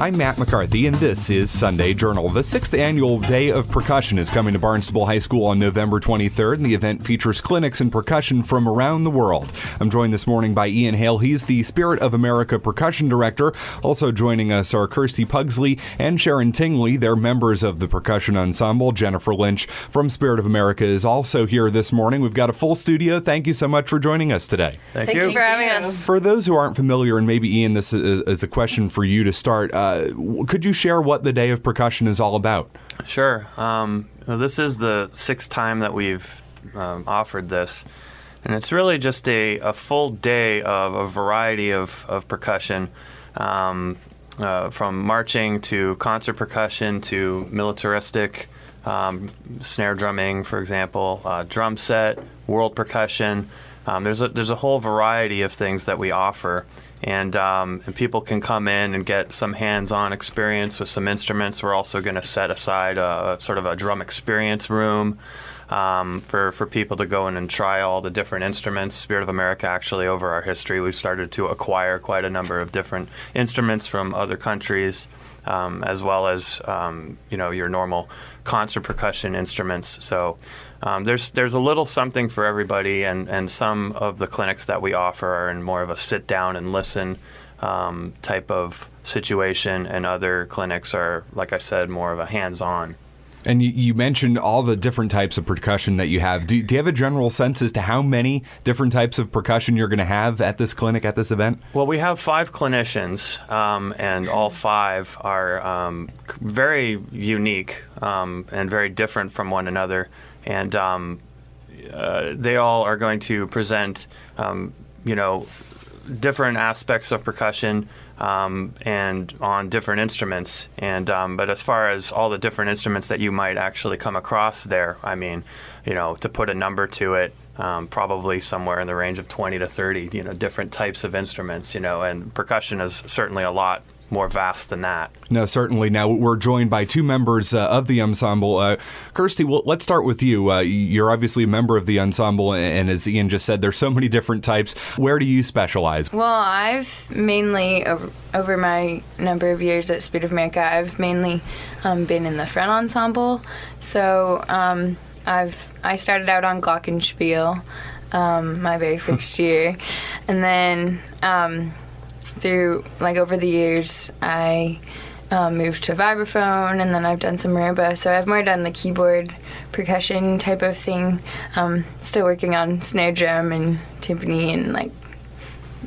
I'm Matt McCarthy, and this is Sunday Journal. The 6th Annual Day of Percussion is coming to Barnstable High School on November 23rd, and the event features clinics in percussion from around the world. I'm joined this morning by Hale. He's the Spirit of America Percussion Director. Also joining us are Kirsti Pugsley and Sharon Tingley. They're members of the percussion ensemble. Jennifer Lynch from Spirit of America is also here this morning. We've got a full studio. Thank you so much for joining us today. Thank you for having us. For those who aren't familiar, and maybe Ian, this is a question for you to start, could you share what the Day of Percussion is all about? Sure. This is the 6th time that we've offered this, and it's really just a full day of a variety of percussion, from marching to concert percussion to militaristic, snare drumming, for example, drum set, world percussion. There's a whole variety of things that we offer. And people can come in and get some hands-on experience with some instruments. We're also going to set aside a sort of a drum experience room for people to go in and try all the different instruments. Spirit of America, actually, over our history, we've started to acquire quite a number of different instruments from other countries, as well as your normal concert percussion instruments. So there's a little something for everybody, and some of the clinics that we offer are in more of a sit down and listen type of situation, and other clinics are, like I said, more of a hands-on. And you mentioned all the different types of percussion that you have. Do you have a general sense as to how many different types of percussion you're going to have at this clinic, at this event? Well, we have 5 clinicians, and all 5 are very unique and very different from one another. And they all are going to present, different aspects of percussion, and on different instruments. And but as far as all the different instruments that you might actually come across there, I mean, to put a number to it, probably somewhere in the range of 20 to 30, different types of instruments, and percussion is certainly a lot more vast than that. No, certainly. Now, we're joined by 2 members of the ensemble. Kirsti, let's start with you. You're obviously a member of the ensemble, and as Ian just said, there's so many different types. Where do you specialize? Well, I've mainly, over my number of years at Spirit of America, I've mainly been in the front ensemble. So I started out on glockenspiel my very first year, and then through, over the years, I moved to vibraphone, and then I've done some marimba, so I've more done the keyboard percussion type of thing. Still working on snare drum and timpani and,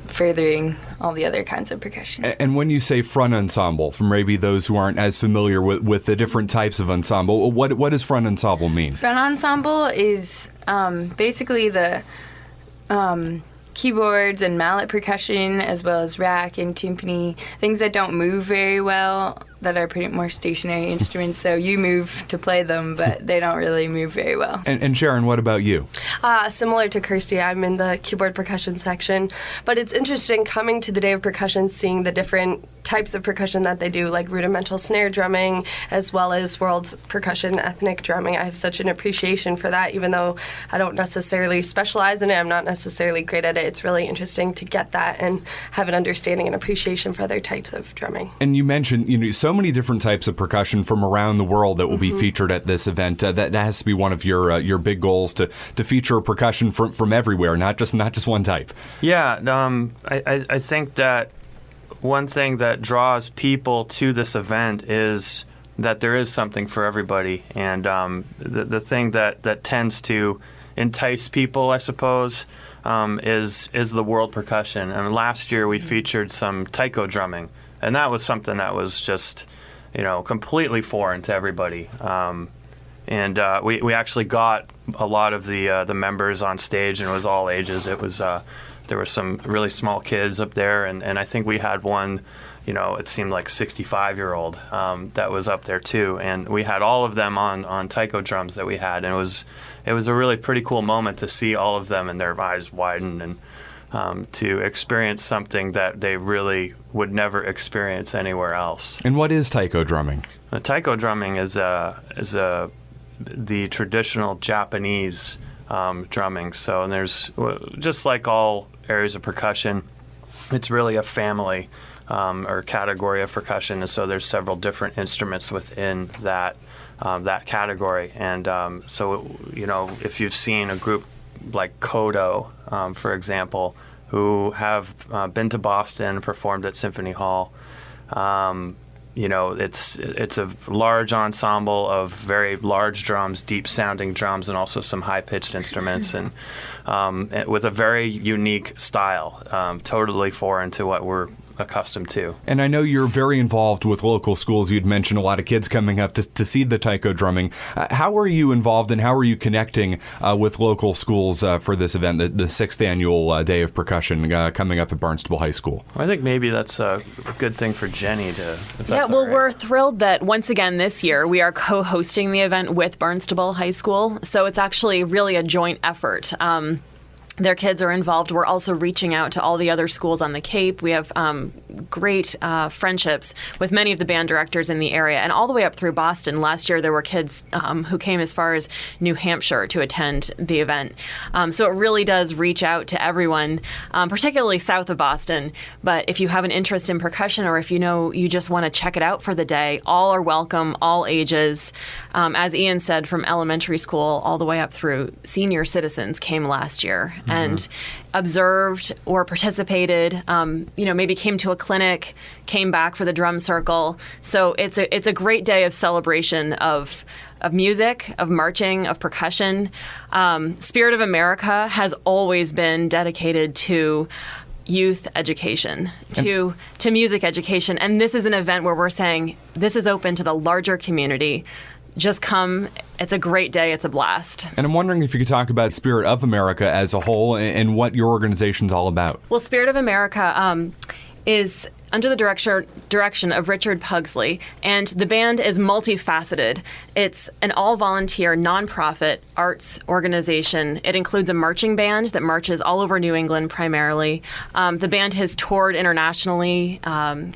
furthering all the other kinds of percussion. And when you say front ensemble, for maybe those who aren't as familiar with the different types of ensemble, what does front ensemble mean? Front ensemble is basically the keyboards and mallet percussion, as well as rack and timpani, things that don't move very well, that are pretty more stationary instruments, so you move to play them, but they don't really move very well. And Sharon, what about you? Similar to Kirsti, I'm in the keyboard percussion section, but it's interesting coming to the Day of Percussion, seeing the different types of percussion that they do, like rudimental snare drumming, as well as world percussion, ethnic drumming. I have such an appreciation for that, even though I don't necessarily specialize in it, I'm not necessarily great at it. It's really interesting to get that and have an understanding and appreciation for other types of drumming. And you mentioned, so many different types of percussion from around the world that will be featured at this event. That has to be one of your big goals, to feature percussion from everywhere, not just one type. Yeah, I think that one thing that draws people to this event is that there is something for everybody, and the thing that tends to entice people, I suppose, is the world percussion. And last year we featured some taiko drumming, and that was something that was just, completely foreign to everybody. And we actually got a lot of the members on stage, and it was all ages. It was there were some really small kids up there, and I think we had one, it seemed like 65-year-old that was up there too, and we had all of them on taiko drums that we had, and it was a really pretty cool moment to see all of them and their eyes widen, and to experience something that they really would never experience anywhere else. And what is taiko drumming? Taiko drumming is the traditional Japanese drumming. So, and there's, just like all areas of percussion, it's really a family or category of percussion, and so there's several different instruments within that category. And so, if you've seen a group like Kodo, for example, who have been to Boston, performed at Symphony Hall, it's a large ensemble of very large drums, deep-sounding drums, and also some high-pitched instruments, and with a very unique style, totally foreign to what we're accustomed to. And I know you're very involved with local schools. You'd mentioned a lot of kids coming up to see the taiko drumming. How are you involved, and how are you connecting with local schools for this event, the 6th Annual Day of Percussion coming up at Barnstable High School? I think maybe that's a good thing for Jenny to, if that's Yeah, well, all right. we're thrilled that once again this year we are co-hosting the event with Barnstable High School. So it's actually really a joint effort. Their kids are involved. We're also reaching out to all the other schools on the Cape. We have great friendships with many of the band directors in the area, and all the way up through Boston. Last year, there were kids who came as far as New Hampshire to attend the event. So it really does reach out to everyone, particularly south of Boston. But if you have an interest in percussion, or if you just want to check it out for the day, all are welcome, all ages. As Ian said, from elementary school all the way up through senior citizens came last year. And observed or participated, maybe came to a clinic, came back for the drum circle. So it's a great day of celebration of music, of marching, of percussion. Spirit of America has always been dedicated to youth education, to music education. And this is an event where we're saying this is open to the larger community. Just come. It's a great day. It's a blast. And I'm wondering if you could talk about Spirit of America as a whole and what your organization's all about. Well, Spirit of America is under the direction of Richard Pugsley, and the band is multifaceted. It's an all-volunteer, nonprofit arts organization. It includes a marching band that marches all over New England primarily. The band has toured internationally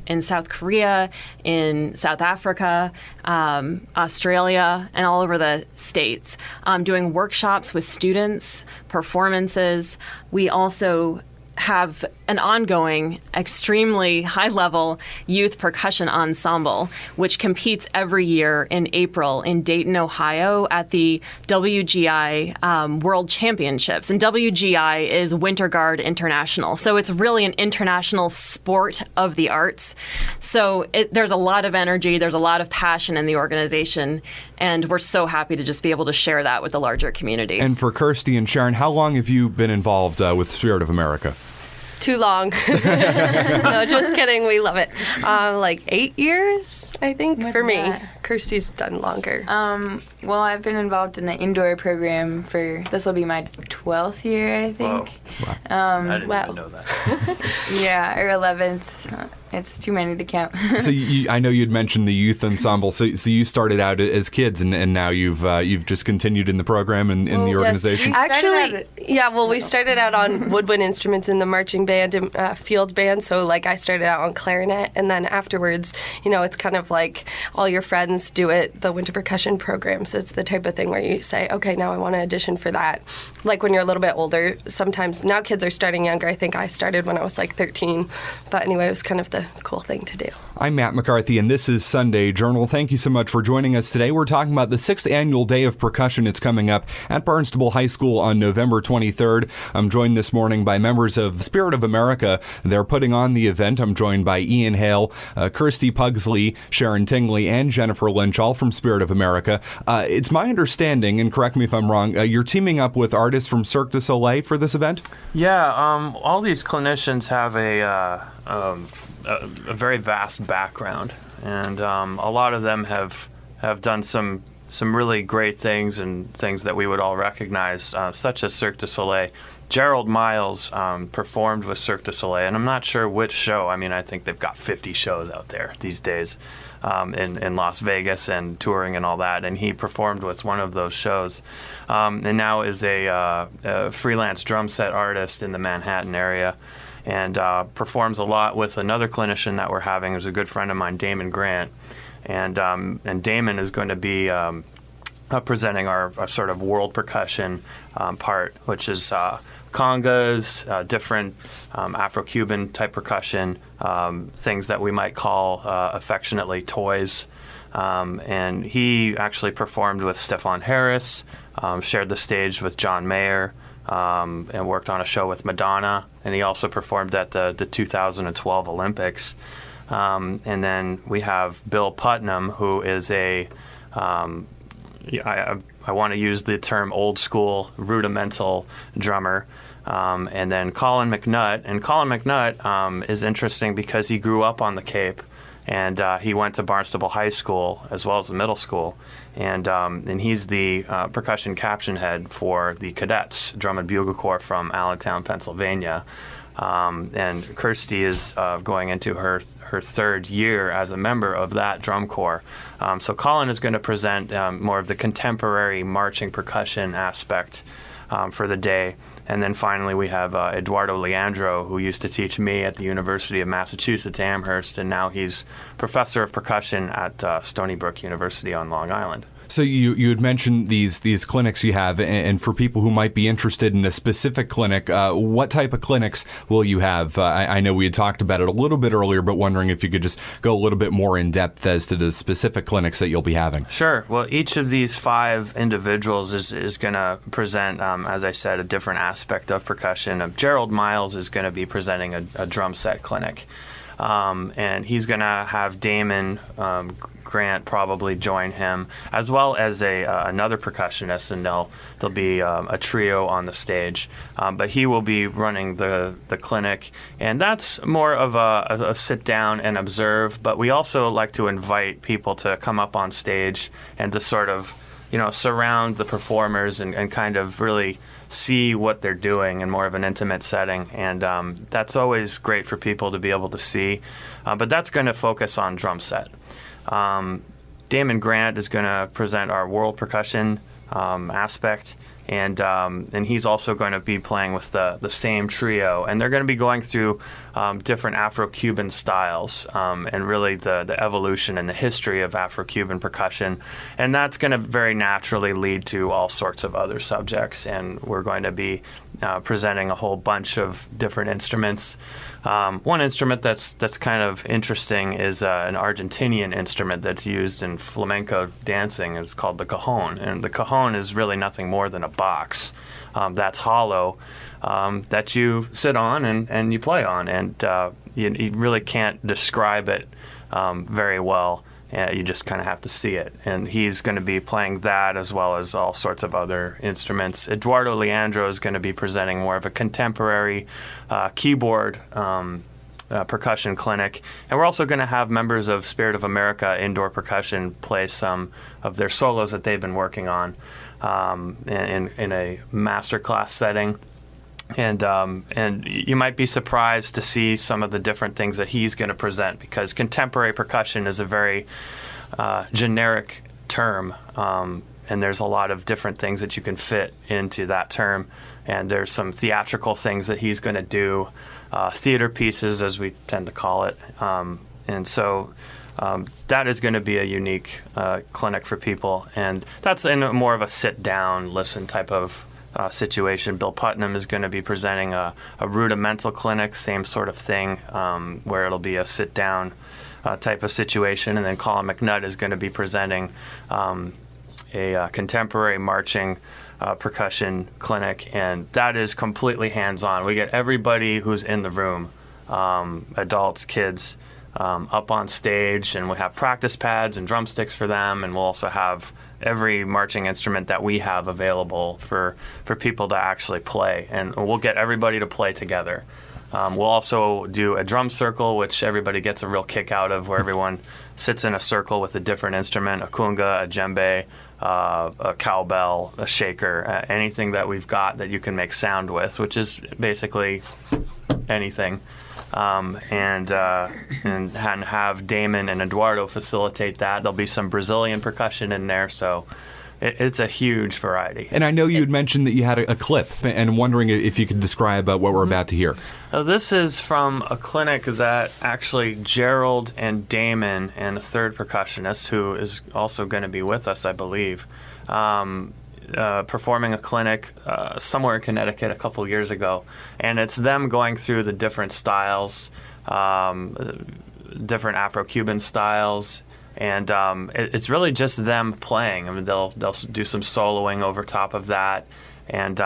in South Korea, in South Africa, Australia, and all over the States, doing workshops with students, performances. We also have an ongoing, extremely high-level youth percussion ensemble, which competes every year in April in Dayton, Ohio at the WGI World Championships. And WGI is Winter Guard International. So it's really an international sport of the arts. So there's a lot of energy, there's a lot of passion in the organization, and we're so happy to just be able to share that with the larger community. And for Kirsti and Sharon, how long have you been involved with Spirit of America? Too long. No, just kidding. We love it. Like 8 years, I think, More for than me. that. Kirsti's done longer. Well, I've been involved in the indoor program this will be my 12th year, I think. I didn't wow. even know that. Yeah, or 11th. It's too many to count. So I know you'd mentioned the youth ensemble. So you started out as kids, and now you've just continued in the program and in the Well, yes, organization. We started out on woodwind instruments in the marching band and field band. So, like, I started out on clarinet, and then afterwards, it's kind of like all your friends do it, the winter percussion program. So it's the type of thing where you say, okay, now I want to audition for that. Like when you're a little bit older, sometimes now kids are starting younger. I think I started when I was like 13. But anyway, it was kind of the cool thing to do. I'm Matt McCarthy, and this is Sunday Journal. Thank you so much for joining us today. We're talking about the 6th Annual Day of Percussion. It's coming up at Barnstable High School on November 23rd. I'm joined this morning by members of Spirit of America. They're putting on the event. I'm joined by Ian Hale, Kirsti Pugsley, Sharon Tingley, and Jennifer Lynch, all from Spirit of America. It's my understanding, and correct me if I'm wrong, you're teaming up with artists from Cirque du Soleil for this event? Yeah, all these clinicians have a very vast background, and a lot of them have done some really great things and things that we would all recognize, such as Cirque du Soleil. Gerald Miles performed with Cirque du Soleil, and I'm not sure which show. I mean, I think they've got 50 shows out there these days in Las Vegas and touring and all that, and he performed with one of those shows, and now is a freelance drum set artist in the Manhattan area, and performs a lot with another clinician that we're having, who's a good friend of mine, Damon Grant, and Damon is going to be presenting our sort of world percussion part, which is congas, different Afro-Cuban type percussion, things that we might call affectionately toys. And he actually performed with Stephon Harris, shared the stage with John Mayer, and worked on a show with Madonna. And he also performed at the 2012 Olympics. And then we have Bill Putnam, who is I want to use the term old school, rudimental drummer. And then Colin McNutt. And Colin McNutt is interesting because he grew up on the Cape. And he went to Barnstable High School as well as the middle school. And he's the percussion caption head for the Cadets Drum and Bugle Corps from Allentown, Pennsylvania. And Kirsti is going into her third year as a member of that drum corps. So Colin is going to present more of the contemporary marching percussion aspect for the day. And then finally we have Eduardo Leandro, who used to teach me at the University of Massachusetts Amherst, and now he's professor of percussion at Stony Brook University on Long Island. So you had mentioned these clinics you have, and for people who might be interested in a specific clinic, what type of clinics will you have? I know we had talked about it a little bit earlier, but wondering if you could just go a little bit more in depth as to the specific clinics that you'll be having. Sure. Well, each of these 5 individuals is going to present, as I said, a different aspect of percussion. Gerald Miles is going to be presenting a drum set clinic. And he's going to have Damon Grant probably join him, as well as another percussionist, and there'll be a trio on the stage. But he will be running the clinic, and that's more of a sit down and observe. But we also like to invite people to come up on stage and to sort of, surround the performers and kind of really see what they're doing in more of an intimate setting. And that's always great for people to be able to see. But that's going to focus on drum set. Damon Grant is going to present our world percussion aspect. And he's also going to be playing with the same trio. And they're going to be going through different Afro-Cuban styles and really the evolution and the history of Afro-Cuban percussion. And that's going to very naturally lead to all sorts of other subjects. And we're going to be presenting a whole bunch of different instruments. One instrument that's kind of interesting is an Argentinian instrument that's used in flamenco dancing. It's called the cajon. And the cajon is really nothing more than a box that's hollow that you sit on and you play on. And you really can't describe it very well. You just kind of have to see it. And he's going to be playing that as well as all sorts of other instruments. Eduardo Leandro is going to be presenting more of a contemporary keyboard percussion clinic. And we're also going to have members of Spirit of America Indoor Percussion play some of their solos that they've been working on in a master class setting. And you might be surprised to see some of the different things that he's going to present, because contemporary percussion is a very generic term, and there's a lot of different things that you can fit into that term. And there's some theatrical things that he's going to do, theater pieces, as we tend to call it. And so that is going to be a unique clinic for people. And that's in more of a sit-down, listen type of situation. Bill Putnam is going to be presenting a rudimental clinic, same sort of thing, where it'll be a sit-down type of situation. And then Colin McNutt is going to be presenting a contemporary marching percussion clinic, and that is completely hands-on. We get everybody who's in the room, adults, kids, up on stage, and we have practice pads and drumsticks for them, and we'll also have every marching instrument that we have available for people to actually play, and we'll get everybody to play together. We'll also do a drum circle, which everybody gets a real kick out of, where everyone sits in a circle with a different instrument, a kunga, a djembe, a cowbell, a shaker, anything that we've got that you can make sound with, which is basically anything. And have Damon and Eduardo facilitate that. There'll be some Brazilian percussion in there, so it's a huge variety. And I know you had mentioned that you had a clip, and I'm wondering if you could describe what we're about to hear. This is from a clinic that actually Gerald and Damon and a third percussionist, who is also going to be with us, I believe, performing a clinic somewhere in Connecticut a couple of years ago, and it's them going through the different styles, different Afro-Cuban styles, and it's really just them playing. I mean, they'll do some soloing over top of that. And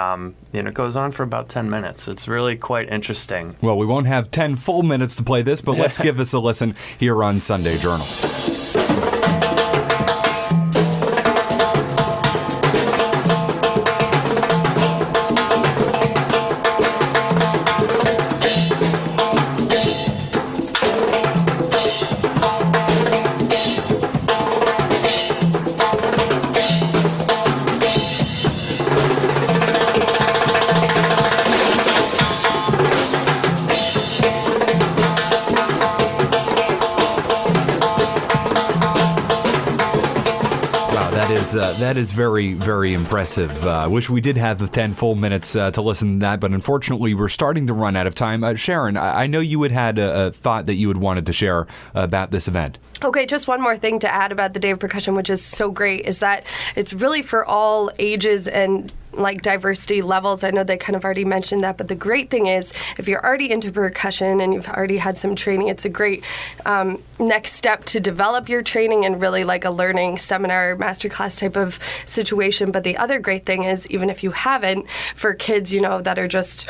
it goes on for about 10 minutes. It's really quite interesting. Well, we won't have 10 full minutes to play this, but let's give us a listen here on Sunday Journal. That is very, very impressive. I wish we did have the 10 full minutes to listen to that, but unfortunately we're starting to run out of time. Sharon, I know you had a thought that you had wanted to share about this event. Okay, just one more thing to add about the Day of Percussion, which is so great, is that it's really for all ages and like diversity levels. I know they kind of already mentioned that, but the great thing is if you're already into percussion and you've already had some training, it's a great next step to develop your training and really like a learning seminar, masterclass type of situation. But the other great thing is even if you haven't, for kids, that are just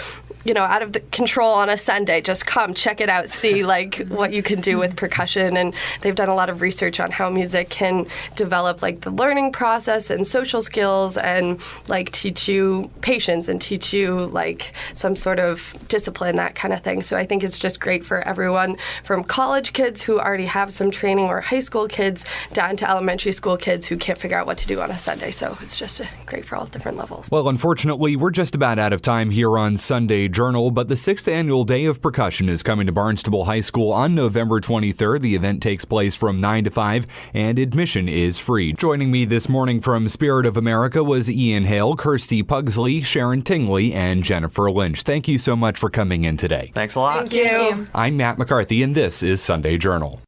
out of the control on a Sunday, just come check it out, see like what you can do with percussion. And they've done a lot of research on how music can develop like the learning process and social skills and like teach you patience and teach you like some sort of discipline, that kind of thing. So I think it's just great for everyone, from college kids who already have some training or high school kids down to elementary school kids who can't figure out what to do on a Sunday. So it's just great for all different levels. Well, unfortunately, we're just about out of time here on Sunday Journal, but the 6th Annual Day of Percussion is coming to Barnstable High School on November 23rd. The event takes place from 9 to 5, and admission is free. Joining me this morning from Spirit of America was Ian Hale, Kirsti, Pugsley, Sharon, Tingley, and Jennifer Lynch. Thank you so much for coming in today. Thanks a lot. Thank you. I'm Matt McCarthy, and this is Sunday Journal.